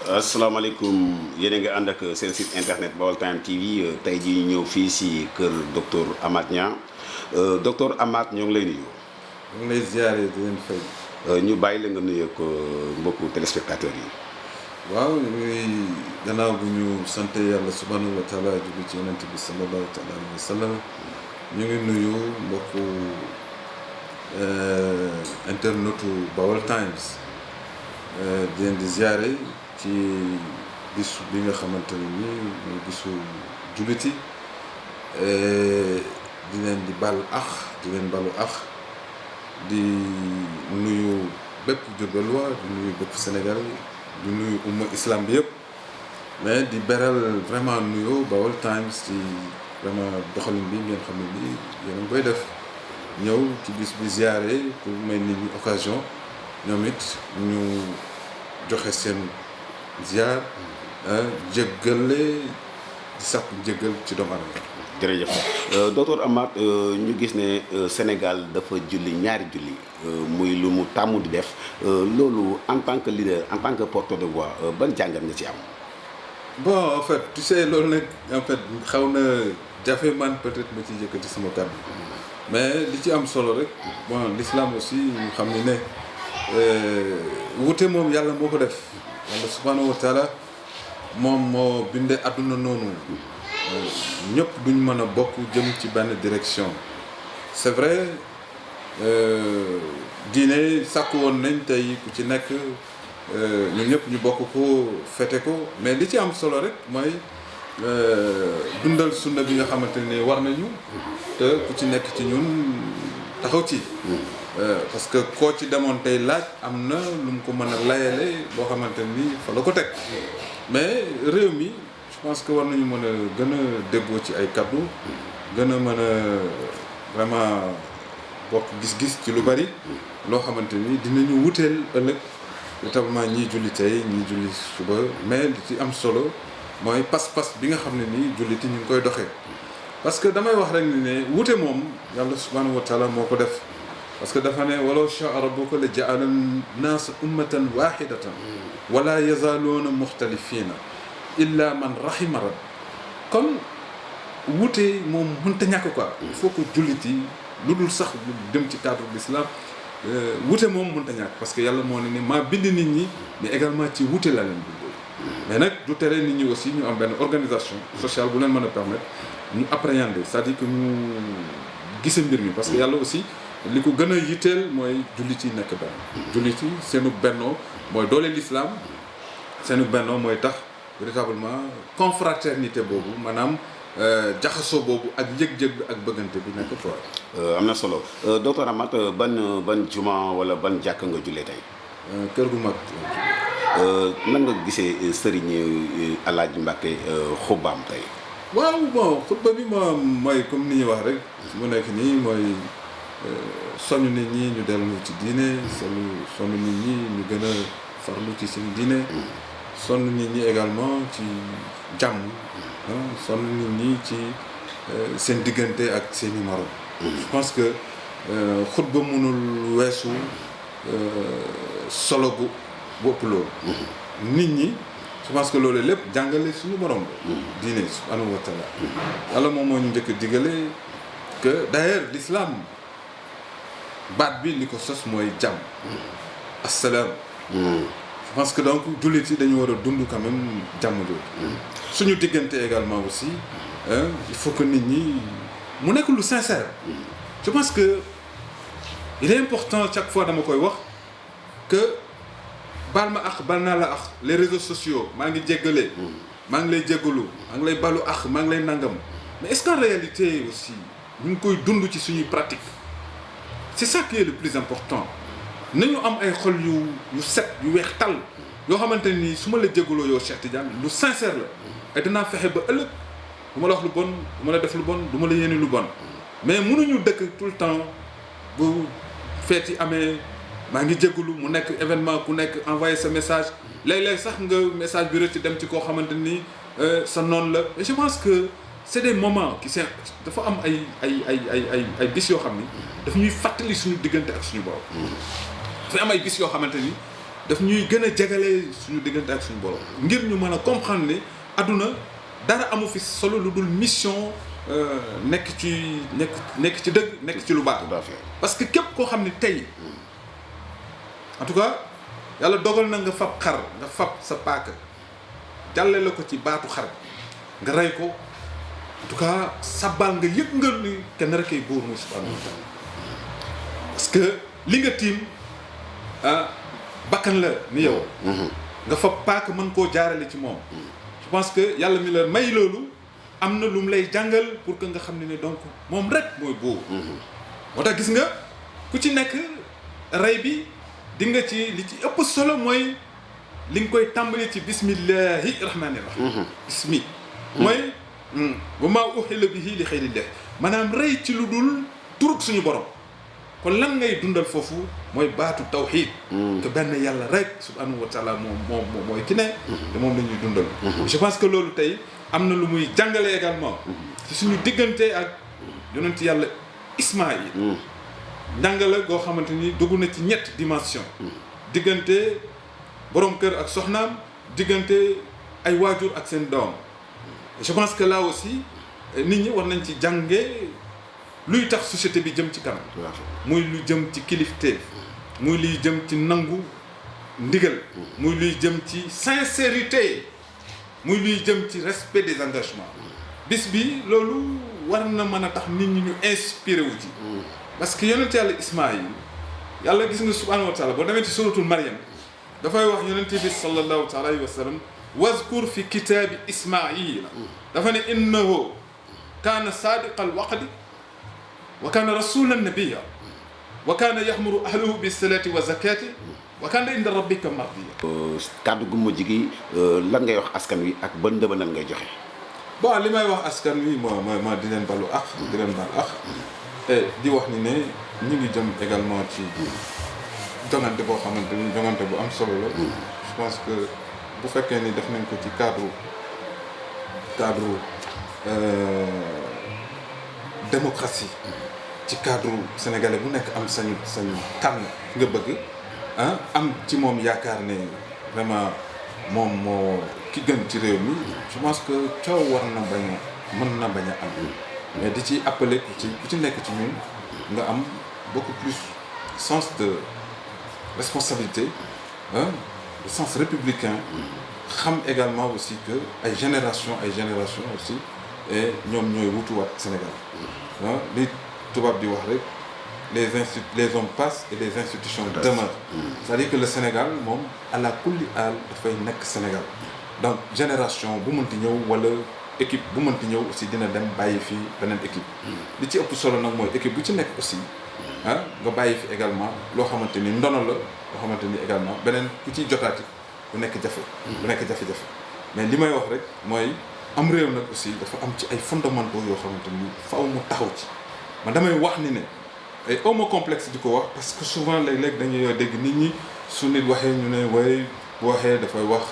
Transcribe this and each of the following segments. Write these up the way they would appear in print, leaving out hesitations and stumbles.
asalaamaaleykum yéen a ngi ànd ak seen site internet Baol Time TV tey jii ñu ñëw fii si kër docteur Amath Niang docteur Amath ñoo ngi lay nuyu. ñu ngi lay ziare di leen fay. ñu bàyyi la nga nuyoog mbokku téléspectateurs yi. waaw ñuy gannaaw bu ñu sant yàlla subhanahu wa taala julli ci yonent bi sallallahu taala alayhi wa sallam ñu ngi nuyu mbokku internetu Baol Times di leen di ziare ci bisu bi nga xamante ne nii mooy bisu julliti di leen di balu ax di leen balu ax di nuyu bépp Diourbellois di nuyu bépp Sénégal di nuyu umma islam bi yëpp mais di beral vraiment nuyoo Baol Times ci vraiment doxalin bi ngeen xam ne bii yéen a ngi koy def ñëw ci bis bi ziare pour may nit ñi occasion ñoom it ñu joxe seen ziar jéggale di sàkku jéggal ci doomu aadama. jërëjëf docteur Amath ñu gis ne Sénégal dafa julli ñaari julli muy lu mu tàmm di def loolu en tant que leader en tant que porteur de voix ban jàngat nga ci am. bon en fait tu sais loolu nag en fait xaw na jafe man peut-être ma ci yëkkati sama kàddu mais li ci am solo rek bon l'islam aussi ñu xam ne wute moom yàlla moo ko def yàlla subhanahu wa taala moom moo bindee àdduna noonu ñëpp duñ mën a bokk jëm ci benn direction c'est vrai diine sàkku woon nañ tey ku ci nekk ñun ñëpp ñu bokk ko fete ko mais li ci am solo rek mooy dundal sunna bi nga xamante ne war nañu te ku ci nekk ci ñun taxaw ci parce que koo ci demoon tey laaj am na lu mu ko mën a layale boo xamante ni fa la ko teg mais réew mi je pense que war nañu mën a gën a déggoo ci ay kaddu gën a mën a vraiment bokk gis-gis ci lu bari loo xamante ni dinañu wuteel ëllëg notamment ñii julli tey ñii julli suba mais li ci am solo mooy pas-pas bi nga xam ne nii julliti ñu ngi koy doxee parce que damay wax rek ne wute moom yàlla subhanahu wa taala moo ko def parce que dafa ne walaw shaa rabbuka la ja'ala an-naasa ummatan wahidatan wala yazaaluuna muxtalifiina illa man rahima rabb kon wute moom mënta ñàkk quoi il faut que jullit yi lu dul sax lu dem ci cadre l'islam wute moom mënta ñàkk parce que yàlla moo ne ni maa bind nit ñi mais également ci wute la leen bindoo mais nag du tere nit ñi aussi ñu am benn organisation sociale bu leen mën a permettre ñu appréhender c'est-à-dire que ñu gise mbir mi parce que yàlla aussi li ko gën a yitteel mooy jullit yi nekk benn jullit yi seenu bennoo mooy doole l'islam seenu bennoo mooy tax véritablement confraternité boobu maanaam jaxasoo boobu ak yëg-yëg bi ak bëggante bi nekk quoi. am na solo docteur Amath ban juma wala ban jàkk nga jullee tey. kër gu mag. nan nga gisee Serigne Alaaji Mbàkke xubbaam tey. waaw bon xutba bi moom mooy comme ni ñuy wax rek mu nekk nii mooy soñu nit ñi ñu dellu ci diine soñu nit ñi ñu gën a farlu ci seen diine soñu nit ñi également ci jàmm soñu nit ñi ci seen diggante ak seeni morom. Je pense que xutba mënul weesu solo bu ëpp loolu nit ñi je pense que loolu lépp jàngale suñu borom la diine subhanahu wa taala yàlla moom moo ñu njëkk digale que d'ailleurs l'islam baat bi li ko sos mooy jàmm assalaam je pense que donc jullit yi dañu war a dund quand même jàmm jooju suñu diggante également aussi il faut que nit ñi mu nekk lu sincère je pense que il est important chaque fois dama koy wax que baal ma ax baal naa la ax les réseaux sociaux maa ngi jéggale maa ngi lay jéggalu maa ngi lay balu ax maa ngi lay nangam mais est-ce qu'en réalité aussi ñu ngi koy dund ci suñuy pratique c'est ça qui est le plus important nañu am ay xol yu set yu weex tàll yoo xamante ni su ma la jéggaloo yow Cheikh Tidiane lu sincère la et dinaa fexe ba ëllëg du ma la wax lu bon du ma la def lu bon du ma la yéene lu bon mais mënuñu dëkk tout le temps bu feet yi amee maa ngi jégalu mu nekk événement ku nekk envoyé sa message léeg-léeg sax nga message bi rëcc dem ci koo xamante ni sa noonu la et je pense que c'est des moments qui dafa am ay bis yoo xam ni daf ñuy fàttali suñu diggante ak suñu borom. dafa am ay bis yoo xamante ni daf ñuy gën a jegale suñu diggante ak suñu borom ngir ñu mën a comprendre ne adduna dara amu fi solo lu dul mission nekk ci dëgg nekk ci lu baax. parce que képp koo xam ne tey en tout cas yàlla dogal na nga fab xar nga fab sa paaka jàlle la ko ci baatu xar nga rey ko en tout cas sabal nga yëg nga ni kenn rek ay buur muy subhanahu wa taala parce que li nga tiim bakkan la ni yow. nga fab paaka mën koo jaarale ci moom. je pense que yàlla mi la may loolu am na lu mu lay jàngal pour que nga xam ne donc moom rek mooy buur. moo tax gis nga ku ci nekk rey bi di nga ci li ci ëpp solo mooy li nga koy tàmbali ci bismillahi rahmaani rahim. bismi mooy wa maa uhilla bihi li xayrillah maanaam rey ci lu dul turug suñu borom. kon lan ngay dundal foofu mooy baatu tawxiid. que benn yàlla rek subhanahu wa taala moom mooy ki ne. te moom la ñuy dundal. je pense que loolu tey am na lu muy jàngale également. ci suñu diggante ak yonent yàlla Ismaïl. njàngale goo xamante ni dugg na ci ñett dimension. diggante borom kër ak soxnaam diggante ay waajur ak seen doom. je pense que là aussi nit ñi war nañ ci jànge luy tax société bi jëm ci kanam. muy lu jëm ci kilifteef. muy luy jëm ci nangu ndigal. muy luy jëm ci sincérité. muy luy jëm ci respect des engagements. bis bi loolu war na mën a tax nit ñi ñu inspiré wu ci. parce que yonent yàlla Ismaïl yàlla gis nga subhanahu wa taala boo demee ci suratul Maryam dafay wax yonent bi sallallahu taala alayhi wa sallam wazkur fi kitaabi Ismaïla dafa ne innahu kaana saadiqal wa'di wa kaana rasulan nabiyya wa kaana ya'muru ahlahu bis salati wa zakati wa kaana inda rabbika mardiya. kàddu gu mujj gi lan ngay wax askan wi ak ban ndëbënal ngay joxe. bon li may wax askan wi ma di leen balu ak di leen baal ak di wax ni ne ñu ngi jëm également ci jongante boo xamante ni jongante bu am solo la. je pense que bu fekkee ni def nañ ko ci cadre démocratie ci cadre sénégalais bu nekk am sañu tànn nga bëgg am ci moom yaakaar ne vraiment moom moo ki gën ci réew mi je pense que coow war na mën na bañ a am mais di ci appeler ku ci nekk ci ñun nga am beaucoup plus sens de responsabilité le sens républicain xam également aussi que ay génération aussi et ñoom ñooy wutuwaat Sénégal li tubaab di wax rek les hommes passent et les institutions demeurent. c'est-à-dire que le Sénégal moom ala kulli aal dafay nekk Sénégal donc génération bu mënti ñëw wala équipe bu mënti ñëw aussi dina dem bàyyi fi beneen équipe li ci ëpp solo nag mooy équipe bu ci nekk aussi nga bàyyi fi également loo xamante ni ndono la loo xamante ni également beneen ku ciy jotaati bu nekk jafe-jafe mais li may wax rek mooy am réew nag aussi dafa am ci ay fondamentaux yoo xamante ni faaw mu taxaw ci man damay wax ni ne ay homo complexe di ko wax parce que souvent léeg-léeg dañuy dégg nit ñi su nit waxee ñu ne way bu waxee dafay wax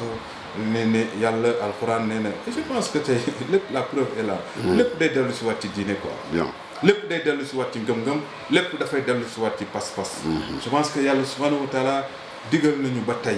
ne yàlla alxuraan nee na et je pense que tey lépp la preuve est là. lépp day dellu si waat ci diine quoi. bien lépp day dellu si waat ci ngëm-ngëm lépp dafay dellu si waat ci pas-pas. je pense que yàlla subhanahu wa taala digal nañu ba tey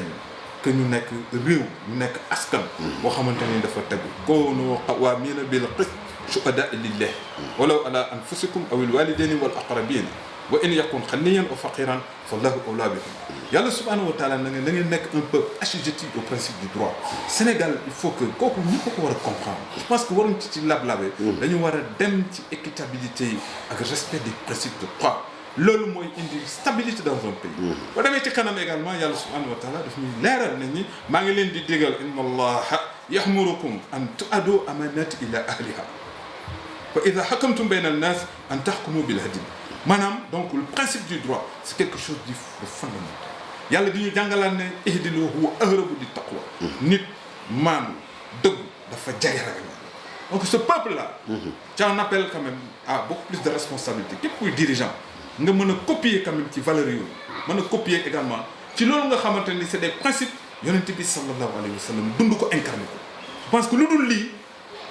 que ñu nekk réew ñu nekk askan. boo xamante ni dafa tegu. koonu qawaamiina bil qist shuhadaa lillah walaw ala anfusikum awil walidayni wal aqrabin wa in yakun ghaniyan aw faqiran fallahu awla bikum. yàlla subhanahu wa taala na ngeen nekk un peuple assujetti au principe du droit. Sénégal il faut que kooku ñu ko war a comprendre. je pense que waruñ ci lablabe. dañu war a dem ci équitabilité yi ak respect des principes de droit. loolu mooy indi stabilité dans un pays. boo demee ci kanam également yàlla subhanahu wa taala daf ñuy leeral nañ ni maa ngi leen di digal inna allaha ya'murukum an tu'addu amanati ila ahliha wa idha hakamtum bayna an-nas an tahkumu bil adl. maanaam donc le principe du droit c'est quelque chose de fondamental yàlla di ñu jàngalaan ne ihdilu huwa aqrabu lit taqwa. nit maanu dëgg dafa jege ragal donc ce peuple là. j'en appelle quand même à beaucoup plus de responsabilité képp kuy dirigeant nga mën a copier quand même ci valeurs yooyu mën a copier également ci loolu nga xamante ni c'est des principes yonent bi sallallahu alayhi wa sallam dund ko incarné ko. je pense que lu dul lii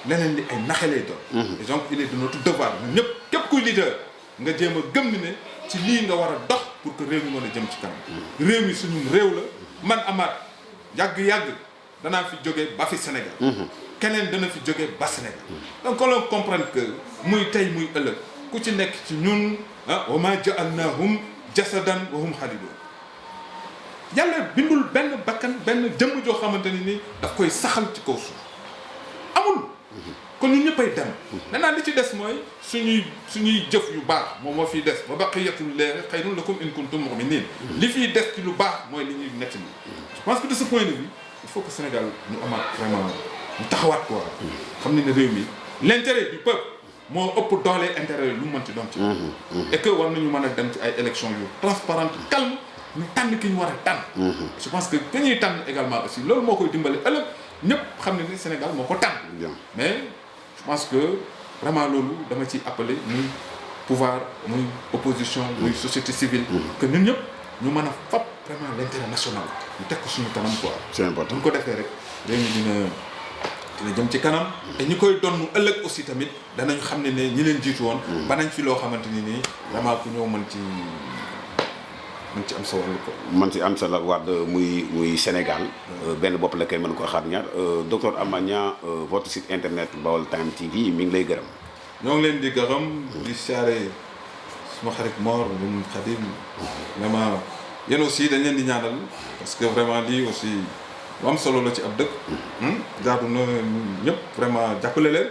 leneen li ay naxe lay doon. et donc il est de notre devoir ñun ñëpp képp kuy leader nga jéem a gëm ni ne ci lii nga war a dox pour que réew mi mën a jëm ci kanam. réew mi suñu réew la man Amath yàgg-yàgg danaa fi jóge ba fi Sénégal. keneen dana fi jóge ba Sénégal. donc on comprendre que muy tey muy ëllëg ku ci nekk ci ñun wa ma ja'alnahum jasadan wa hum xaalidun yàlla bindul benn bakkan benn jëmm joo xamante ni daf koy saxal ci kaw suuf amul. kon ñun ñëppay dem. maintenant li ci des mooy suñuy jëf yu baax moom moo fiy des wa baqiyatullahi xayrun lakum in kuntum mu'minin li fiy des ci lu baax mooy li ñuy nekk nii. je pense que de ce point de vue il faut que Sénégal ñu amaat vraiment ñu taxawaat quoi. xam ne réew mi l'intérêt du peuple moo ëpp doole intérêt lu mu mënti doon ci. et que war nañu mën a dem ci ay élections yu transparentes calme ñu tànn ki ñu war a tànn. je pense que ki ñuy tànn également aussi loolu moo koy dimbali ëllëg ñëpp xam ne ni Sénégal moo ko tànn. mais je pense que vraiment loolu dama ciy appelé muy pouvoir muy opposition muy société civile. que ñun ñëpp ñu mën a fab vraiment l'intérêt national ñu teg ko suñu kanam quoi. c'est important bu ñu ko defee rek réew mi dina jëm ci kanam. te ñi koy donn ëllëg aussi tamit danañ xam ne ñi leen jiitu woon. ba nañ fi loo xamante ni nii vraiment ku ñëw mën ci am sa wàll ko. man ci am sa la waat muy Sénégal. benn bopp la koy mën ko xaar ñaar docteur Amath Niang votre site internet Baol Times TV mi ngi lay gërëm. ñoo ngi leen di gërëm di siyaare suma xarit Mor ñun Khadim vraiment yéen aussi dañ leen di ñaanal parce que vraiment lii aussi lu am solo la ci ab dëkk. jaadu na ñëpp vraiment jàppale leen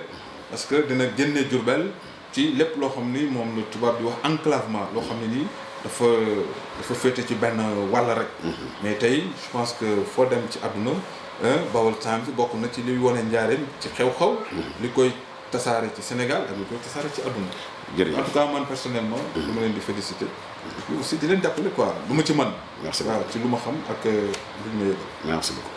parce que dina génne Diourbel ci lépp loo xam ni moom la tubaab di wax enclavement loo xam ne nii dafa féete ci benn wàll rek. mais tey je pense que foo dem ci àdduna Baol Times bokk na ci liy wane njaareem ci xew-xew. li koy tasaare ci Sénégal ak li koy tasaare ci àdduna. jërëjëf en tout cas man personnellement. dama leen di féliciter. aussi di leen jàppale quoi lu ma ci mën. merci beaucoup waaw ci lu ma xam ak lu ñu ma yëgal. merci beaucoup.